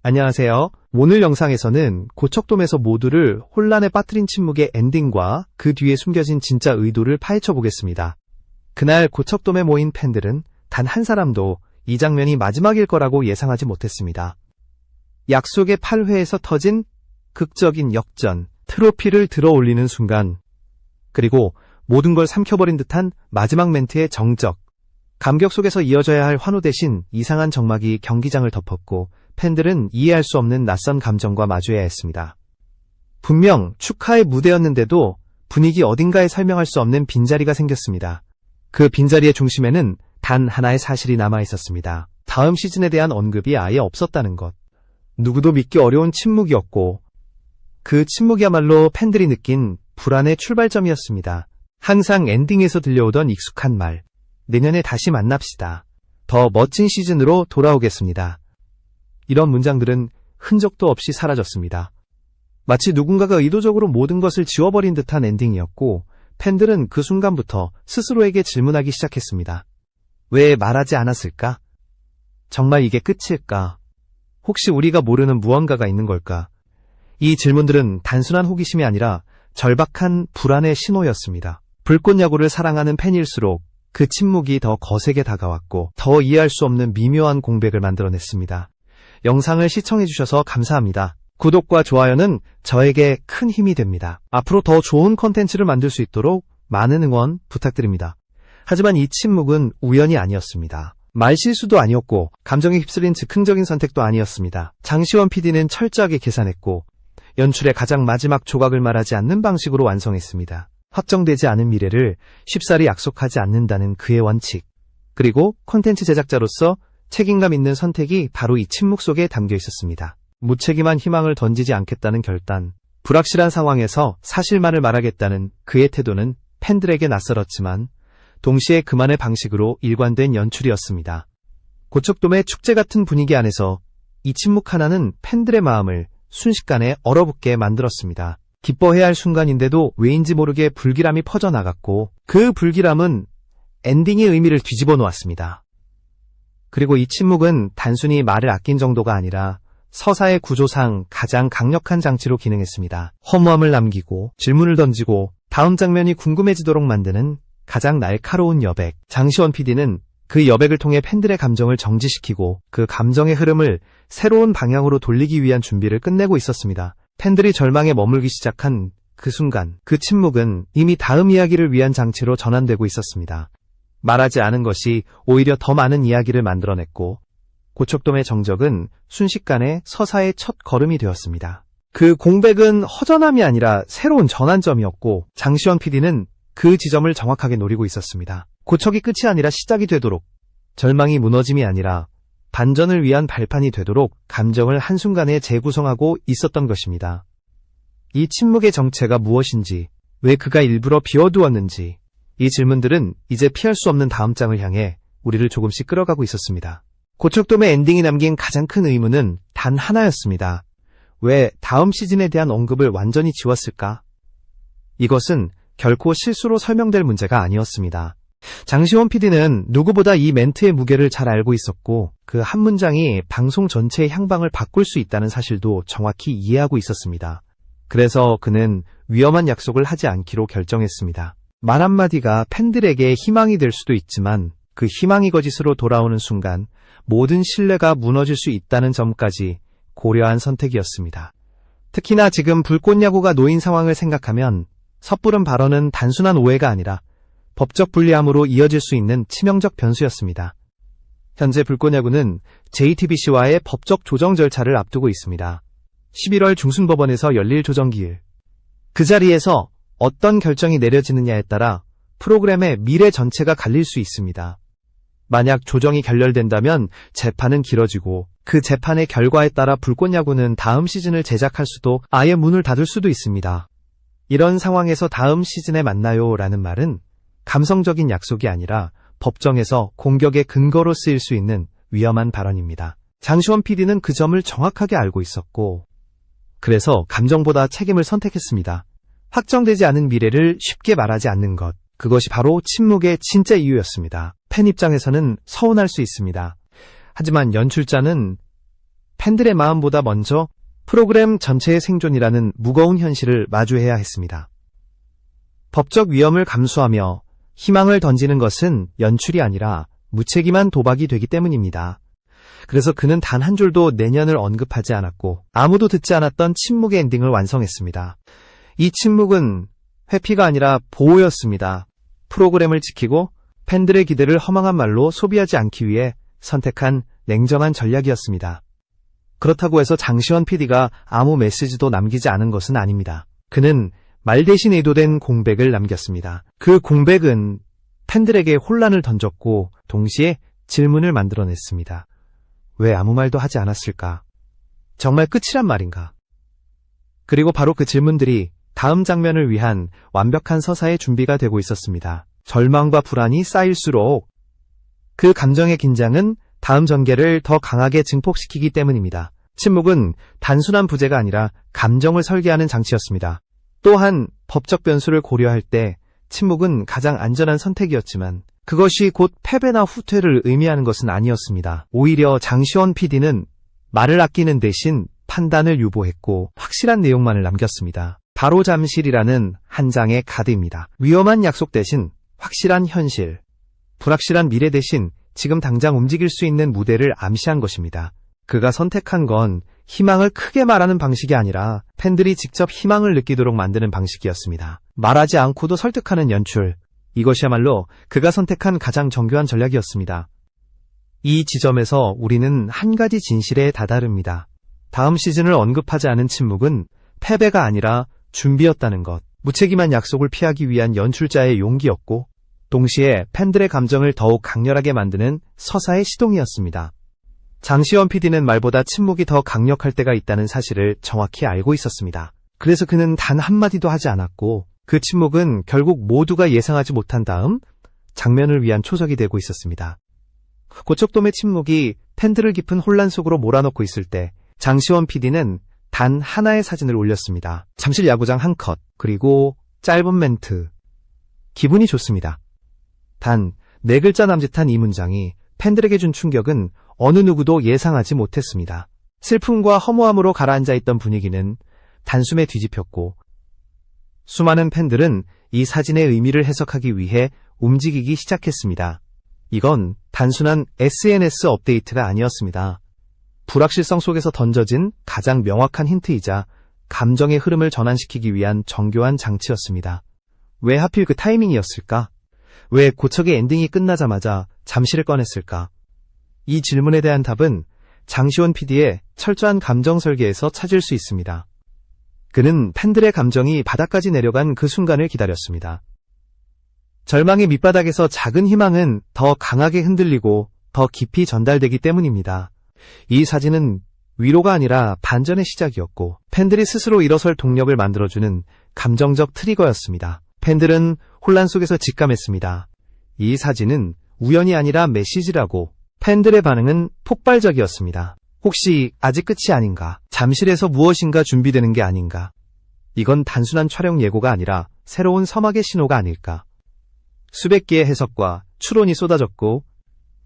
안녕하세요. 오늘 영상에서는 고척돔에서 모두를 혼란에 빠뜨린 침묵의 엔딩과 그 뒤에 숨겨진 진짜 의도를 파헤쳐 보겠습니다. 그날 고척돔에 모인 팬들은 단 한 사람도 이 장면이 마지막일 거라고 예상하지 못했습니다. 약속의 8회에서 터진 극적인 역전, 트로피를 들어 올리는 순간, 그리고 모든 걸 삼켜버린 듯한 마지막 멘트의 정적, 감격 속에서 이어져야 할 환호 대신 이상한 정막이 경기장을 덮었고 팬들은 이해할 수 없는 낯선 감정과 마주해야 했습니다. 분명 축하의 무대였는데도 분위기 어딘가에 설명할 수 없는 빈자리가 생겼습니다. 그 빈자리의 중심에는 단 하나의 사실이 남아 있었습니다. 다음 시즌에 대한 언급이 아예 없었다는 것. 누구도 믿기 어려운 침묵이었고 그 침묵이야말로 팬들이 느낀 불안의 출발점이었습니다. 항상 엔딩에서 들려오던 익숙한 말. 내년에 다시 만납시다. 더 멋진 시즌으로 돌아오겠습니다. 이런 문장들은 흔적도 없이 사라졌습니다. 마치 누군가가 의도적으로 모든 것을 지워버린 듯한 엔딩이었고 팬들은 그 순간부터 스스로에게 질문하기 시작했습니다. 왜 말하지 않았을까? 정말 이게 끝일까? 혹시 우리가 모르는 무언가가 있는 걸까? 이 질문들은 단순한 호기심이 아니라 절박한 불안의 신호였습니다. 불꽃야구를 사랑하는 팬일수록 그 침묵이 더 거세게 다가왔고 더 이해할 수 없는 미묘한 공백을 만들어냈습니다. 영상을 시청해주셔서 감사합니다. 구독과 좋아요는 저에게 큰 힘이 됩니다. 앞으로 더 좋은 콘텐츠를 만들 수 있도록 많은 응원 부탁드립니다. 하지만 이 침묵은 우연이 아니었습니다. 말실수도 아니었고 감정에 휩쓸린 즉흥적인 선택도 아니었습니다. 장시원 PD는 철저하게 계산했고 연출의 가장 마지막 조각을 말하지 않는 방식으로 완성했습니다. 확정되지 않은 미래를 쉽사리 약속하지 않는다는 그의 원칙. 그리고 콘텐츠 제작자로서 책임감 있는 선택이 바로 이 침묵 속에 담겨 있었습니다. 무책임한 희망을 던지지 않겠다는 결단. 불확실한 상황에서 사실만을 말하겠다는 그의 태도는 팬들에게 낯설었지만 동시에 그만의 방식으로 일관된 연출이었습니다. 고척돔의 축제 같은 분위기 안에서 이 침묵 하나는 팬들의 마음을 순식간에 얼어붙게 만들었습니다. 기뻐해야 할 순간인데도 왜인지 모르게 불길함이 퍼져나갔고 그 불길함은 엔딩의 의미를 뒤집어 놓았습니다. 그리고 이 침묵은 단순히 말을 아낀 정도가 아니라 서사의 구조상 가장 강력한 장치로 기능했습니다. 허무함을 남기고 질문을 던지고 다음 장면이 궁금해지도록 만드는 가장 날카로운 여백. 장시원 PD는 그 여백을 통해 팬들의 감정을 정지시키고 그 감정의 흐름을 새로운 방향으로 돌리기 위한 준비를 끝내고 있었습니다. 팬들이 절망에 머물기 시작한 그 순간, 그 침묵은 이미 다음 이야기를 위한 장치로 전환되고 있었습니다. 말하지 않은 것이 오히려 더 많은 이야기를 만들어냈고 고척돔의 정적은 순식간에 서사의 첫 걸음이 되었습니다. 그 공백은 허전함이 아니라 새로운 전환점이었고 장시원 PD는 그 지점을 정확하게 노리고 있었습니다. 고척이 끝이 아니라 시작이 되도록, 절망이 무너짐이 아니라 반전을 위한 발판이 되도록 감정을 한순간에 재구성하고 있었던 것입니다. 이 침묵의 정체가 무엇인지, 왜 그가 일부러 비워두었는지, 이 질문들은 이제 피할 수 없는 다음 장을 향해 우리를 조금씩 끌어가고 있었습니다. 고척돔의 엔딩이 남긴 가장 큰 의문은 단 하나였습니다. 왜 다음 시즌에 대한 언급을 완전히 지웠을까? 이것은 결코 실수로 설명될 문제가 아니었습니다. 장시원 PD는 누구보다 이 멘트의 무게를 잘 알고 있었고 그 한 문장이 방송 전체의 향방을 바꿀 수 있다는 사실도 정확히 이해하고 있었습니다. 그래서 그는 위험한 약속을 하지 않기로 결정했습니다. 말 한마디가 팬들에게 희망이 될 수도 있지만 그 희망이 거짓으로 돌아오는 순간 모든 신뢰가 무너질 수 있다는 점까지 고려한 선택이었습니다. 특히나 지금 불꽃야구가 놓인 상황을 생각하면 섣부른 발언은 단순한 오해가 아니라 법적 불리함으로 이어질 수 있는 치명적 변수였습니다. 현재 불꽃야구는 JTBC와의 법적 조정 절차를 앞두고 있습니다. 11월 중순법원에서 열릴 조정기일. 그 자리에서 어떤 결정이 내려지느냐에 따라 프로그램의 미래 전체가 갈릴 수 있습니다. 만약 조정이 결렬된다면 재판은 길어지고 그 재판의 결과에 따라 불꽃야구는 다음 시즌을 제작할 수도 아예 문을 닫을 수도 있습니다. 이런 상황에서 다음 시즌에 만나요 라는 말은 감성적인 약속이 아니라 법정에서 공격의 근거로 쓰일 수 있는 위험한 발언입니다. 장시원 PD는 그 점을 정확하게 알고 있었고 그래서 감정보다 책임을 선택했습니다. 확정되지 않은 미래를 쉽게 말하지 않는 것. 그것이 바로 침묵의 진짜 이유였습니다. 팬 입장에서는 서운할 수 있습니다. 하지만 연출자는 팬들의 마음보다 먼저 프로그램 전체의 생존이라는 무거운 현실을 마주해야 했습니다. 법적 위험을 감수하며 희망을 던지는 것은 연출이 아니라 무책임한 도박이 되기 때문입니다. 그래서 그는 단 한 줄도 내년을 언급하지 않았고 아무도 듣지 않았던 침묵의 엔딩을 완성했습니다. 이 침묵은 회피가 아니라 보호였습니다. 프로그램을 지키고 팬들의 기대를 허망한 말로 소비하지 않기 위해 선택한 냉정한 전략이었습니다. 그렇다고 해서 장시원 PD가 아무 메시지도 남기지 않은 것은 아닙니다. 그는 말 대신 의도된 공백을 남겼습니다. 그 공백은 팬들에게 혼란을 던졌고 동시에 질문을 만들어냈습니다. 왜 아무 말도 하지 않았을까? 정말 끝이란 말인가? 그리고 바로 그 질문들이 다음 장면을 위한 완벽한 서사의 준비가 되고 있었습니다. 절망과 불안이 쌓일수록 그 감정의 긴장은 다음 전개를 더 강하게 증폭시키기 때문입니다. 침묵은 단순한 부재가 아니라 감정을 설계하는 장치였습니다. 또한 법적 변수를 고려할 때 침묵은 가장 안전한 선택이었지만 그것이 곧 패배나 후퇴를 의미하는 것은 아니었습니다. 오히려 장시원 PD는 말을 아끼는 대신 판단을 유보했고 확실한 내용만을 남겼습니다. 바로 잠실이라는 한 장의 카드입니다. 위험한 약속 대신 확실한 현실, 불확실한 미래 대신 지금 당장 움직일 수 있는 무대를 암시한 것입니다. 그가 선택한 건 희망을 크게 말하는 방식이 아니라 팬들이 직접 희망을 느끼도록 만드는 방식이었습니다. 말하지 않고도 설득하는 연출, 이것이야말로 그가 선택한 가장 정교한 전략이었습니다. 이 지점에서 우리는 한 가지 진실에 다다릅니다. 다음 시즌을 언급하지 않은 침묵은 패배가 아니라 준비였다는 것, 무책임한 약속을 피하기 위한 연출자의 용기였고 동시에 팬들의 감정을 더욱 강렬하게 만드는 서사의 시동이었습니다. 장시원 PD는 말보다 침묵이 더 강력할 때가 있다는 사실을 정확히 알고 있었습니다. 그래서 그는 단 한마디도 하지 않았고 그 침묵은 결국 모두가 예상하지 못한 다음 장면을 위한 초석이 되고 있었습니다. 고척돔의 침묵이 팬들을 깊은 혼란 속으로 몰아넣고 있을 때 장시원 PD는 단 하나의 사진을 올렸습니다. 잠실 야구장 한 컷, 그리고 짧은 멘트. 기분이 좋습니다. 단 4글자 남짓한 이 문장이 팬들에게 준 충격은 어느 누구도 예상하지 못했습니다. 슬픔과 허무함으로 가라앉아 있던 분위기는 단숨에 뒤집혔고 수많은 팬들은 이 사진의 의미를 해석하기 위해 움직이기 시작했습니다. 이건 단순한 SNS 업데이트가 아니었습니다. 불확실성 속에서 던져진 가장 명확한 힌트이자 감정의 흐름을 전환시키기 위한 정교한 장치였습니다. 왜 하필 그 타이밍이었을까? 왜 고척의 엔딩이 끝나자마자 잠시를 꺼냈을까? 이 질문에 대한 답은 장시원 PD의 철저한 감정 설계에서 찾을 수 있습니다. 그는 팬들의 감정이 바닥까지 내려간 그 순간을 기다렸습니다. 절망의 밑바닥에서 작은 희망은 더 강하게 흔들리고 더 깊이 전달되기 때문입니다. 이 사진은 위로가 아니라 반전의 시작이었고 팬들이 스스로 일어설 동력을 만들어주는 감정적 트리거였습니다. 팬들은 혼란 속에서 직감했습니다. 이 사진은 우연이 아니라 메시지라고. 팬들의 반응은 폭발적이었습니다. 혹시 아직 끝이 아닌가? 잠실에서 무엇인가 준비되는 게 아닌가? 이건 단순한 촬영 예고가 아니라 새로운 서막의 신호가 아닐까? 수백 개의 해석과 추론이 쏟아졌고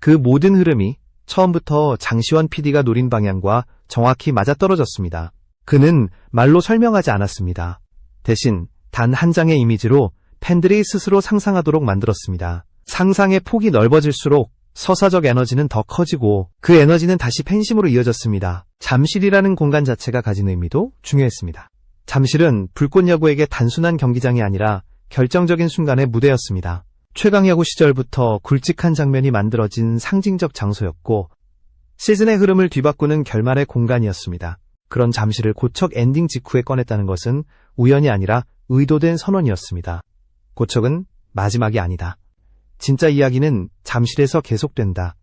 그 모든 흐름이 처음부터 장시원 PD가 노린 방향과 정확히 맞아떨어졌습니다. 그는 말로 설명하지 않았습니다. 대신 단 한 장의 이미지로 팬들이 스스로 상상하도록 만들었습니다. 상상의 폭이 넓어질수록 서사적 에너지는 더 커지고 그 에너지는 다시 팬심으로 이어졌습니다. 잠실이라는 공간 자체가 가진 의미도 중요했습니다. 잠실은 불꽃야구에게 단순한 경기장이 아니라 결정적인 순간의 무대였습니다. 최강야구 시절부터 굵직한 장면이 만들어진 상징적 장소였고 시즌의 흐름을 뒤바꾸는 결말의 공간이었습니다. 그런 잠실을 고척 엔딩 직후에 꺼냈다는 것은 우연이 아니라 의도된 선언이었습니다. 고척은 마지막이 아니다. 진짜 이야기는 잠실에서 계속된다.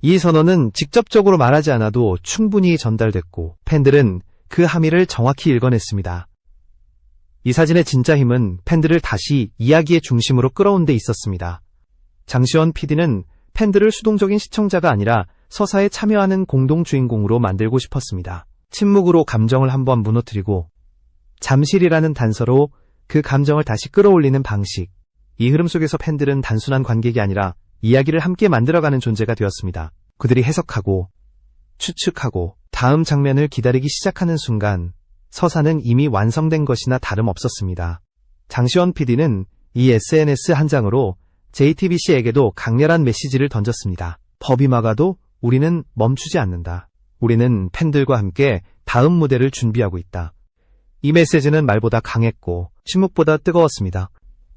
이 선언은 직접적으로 말하지 않아도 충분히 전달됐고 팬들은 그 함의를 정확히 읽어냈습니다. 이 사진의 진짜 힘은 팬들을 다시 이야기의 중심으로 끌어온 데 있었습니다. 장시원 PD는 팬들을 수동적인 시청자가 아니라 서사에 참여하는 공동 주인공으로 만들고 싶었습니다. 침묵으로 감정을 한번 무너뜨리고 잠실이라는 단서로 그 감정을 다시 끌어올리는 방식. 이 흐름 속에서 팬들은 단순한 관객이 아니라 이야기를 함께 만들어가는 존재가 되었습니다. 그들이 해석하고 추측하고 다음 장면을 기다리기 시작하는 순간 서사는 이미 완성된 것이나 다름없었습니다. 장시원 PD는 이 SNS 한 장으로 JTBC에게도 강렬한 메시지를 던졌습니다. 법이 막아도 우리는 멈추지 않는다. 우리는 팬들과 함께 다음 무대를 준비하고 있다. 이 메시지는 말보다 강했고 침묵보다 뜨거웠습니다.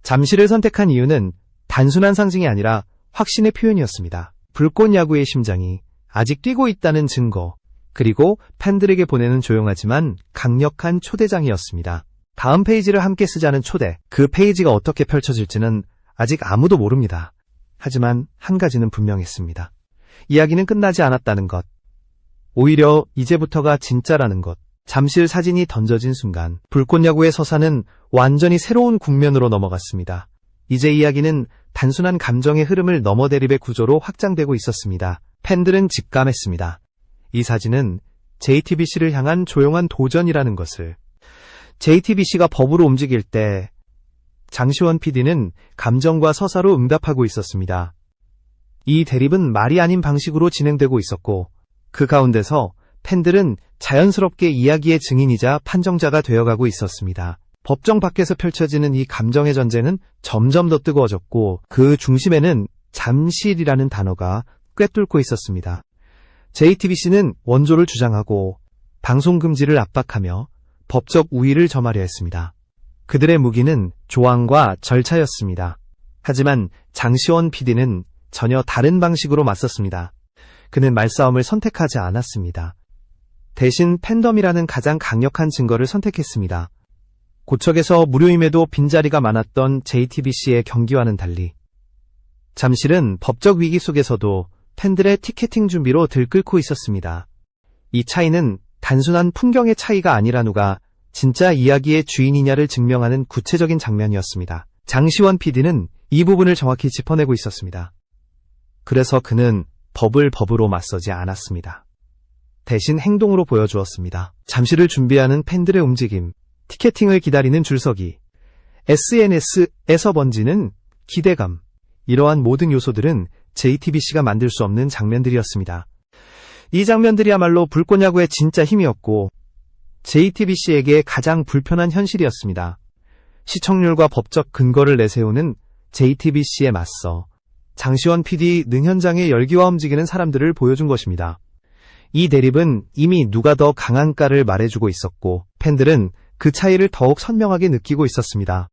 잠시를 선택한 이유는 단순한 상징이 아니라 확신의 표현이었습니다. 불꽃 야구의 심장이 아직 뛰고 있다는 증거, 그리고 팬들에게 보내는 조용하지만 강력한 초대장이었습니다. 다음 페이지를 함께 쓰자는 초대, 그 페이지가 어떻게 펼쳐질지는 아직 아무도 모릅니다. 하지만 한 가지는 분명했습니다. 이야기는 끝나지 않았다는 것. 오히려 이제부터가 진짜라는 것. 잠실 사진이 던져진 순간 불꽃야구의 서사는 완전히 새로운 국면으로 넘어갔습니다. 이제 이야기는 단순한 감정의 흐름을 넘어 대립의 구조로 확장되고 있었습니다. 팬들은 직감했습니다. 이 사진은 JTBC를 향한 조용한 도전이라는 것을. JTBC가 법으로 움직일 때 장시원 PD는 감정과 서사로 응답하고 있었습니다. 이 대립은 말이 아닌 방식으로 진행되고 있었고 그 가운데서 팬들은 자연스럽게 이야기의 증인이자 판정자가 되어가고 있었습니다. 법정 밖에서 펼쳐지는 이 감정의 전쟁은 점점 더 뜨거워졌고 그 중심에는 잠실이라는 단어가 꿰뚫고 있었습니다. JTBC는 원조를 주장하고 방송 금지를 압박하며 법적 우위를 점하려 했습니다. 그들의 무기는 조항과 절차였습니다. 하지만 장시원 PD는 전혀 다른 방식으로 맞섰습니다. 그는 말싸움을 선택하지 않았습니다. 대신 팬덤이라는 가장 강력한 증거를 선택했습니다. 고척에서 무료임에도 빈자리가 많았던 JTBC의 경기와는 달리 잠실은 법적 위기 속에서도 팬들의 티켓팅 준비로 들끓고 있었습니다. 이 차이는 단순한 풍경의 차이가 아니라 누가 진짜 이야기의 주인이냐를 증명하는 구체적인 장면이었습니다. 장시원 PD는 이 부분을 정확히 짚어내고 있었습니다. 그래서 그는 법을 법으로 맞서지 않았습니다. 대신 행동으로 보여주었습니다. 잠시를 준비하는 팬들의 움직임, 티켓팅을 기다리는 줄서기, SNS에서 번지는 기대감, 이러한 모든 요소들은 JTBC가 만들 수 없는 장면들이었습니다. 이 장면들이야말로 불꽃야구의 진짜 힘이었고 JTBC에게 가장 불편한 현실이었습니다. 시청률과 법적 근거를 내세우는 JTBC에 맞서 장시원 PD 능현장의 열기와 움직이는 사람들을 보여준 것입니다. 이 대립은 이미 누가 더 강한가를 말해주고 있었고 팬들은 그 차이를 더욱 선명하게 느끼고 있었습니다.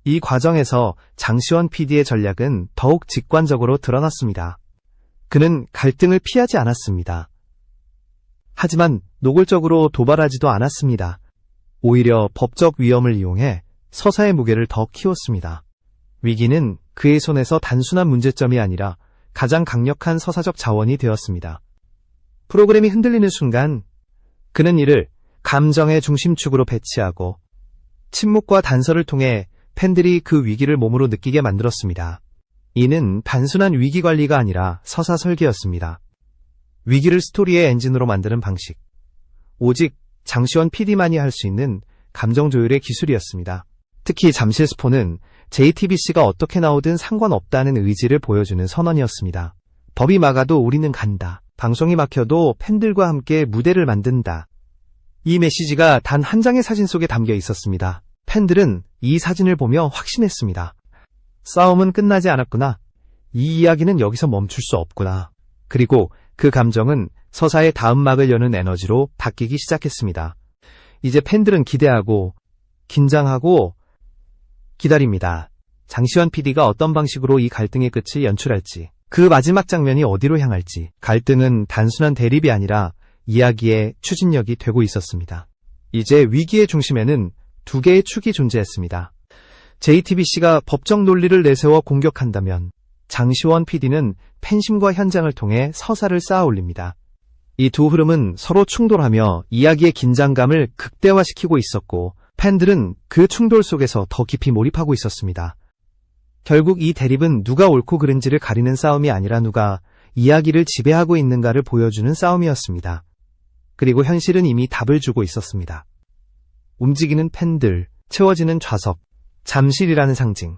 이 과정에서 장시원 PD의 전략은 더욱 직관적으로 드러났습니다. 그는 갈등을 피하지 않았습니다. 하지만 노골적으로 도발하지도 않았습니다. 오히려 법적 위험을 이용해 서사의 무게를 더 키웠습니다. 위기는 그의 손에서 단순한 문제점이 아니라 가장 강력한 서사적 자원이 되었습니다. 프로그램이 흔들리는 순간 그는 이를 감정의 중심축으로 배치하고 침묵과 단서를 통해 팬들이 그 위기를 몸으로 느끼게 만들었습니다. 이는 단순한 위기 관리가 아니라 서사 설계였습니다. 위기를 스토리의 엔진으로 만드는 방식. 오직 장시원 PD만이 할 수 있는 감정 조율의 기술이었습니다. 특히 잠실 스포는 JTBC가 어떻게 나오든 상관없다는 의지를 보여주는 선언이었습니다. 법이 막아도 우리는 간다. 방송이 막혀도 팬들과 함께 무대를 만든다. 이 메시지가 단 한 장의 사진 속에 담겨 있었습니다. 팬들은 이 사진을 보며 확신했습니다. 싸움은 끝나지 않았구나. 이 이야기는 여기서 멈출 수 없구나. 그리고 그 감정은 서사의 다음 막을 여는 에너지로 바뀌기 시작했습니다. 이제 팬들은 기대하고 긴장하고 기다립니다. 장시원 PD가 어떤 방식으로 이 갈등의 끝을 연출할지, 그 마지막 장면이 어디로 향할지. 갈등은 단순한 대립이 아니라 이야기의 추진력이 되고 있었습니다. 이제 위기의 중심에는 두 개의 축이 존재했습니다. JTBC가 법적 논리를 내세워 공격한다면 장시원 PD는 팬심과 현장을 통해 서사를 쌓아 올립니다. 이 두 흐름은 서로 충돌하며 이야기의 긴장감을 극대화시키고 있었고 팬들은 그 충돌 속에서 더 깊이 몰입하고 있었습니다. 결국 이 대립은 누가 옳고 그른지를 가리는 싸움이 아니라 누가 이야기를 지배하고 있는가를 보여주는 싸움이었습니다. 그리고 현실은 이미 답을 주고 있었습니다. 움직이는 팬들, 채워지는 좌석, 잠실이라는 상징.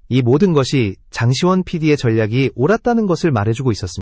이 모든 것이 장시원 PD의 전략이 옳았다는 것을 말해주고 있었습니다.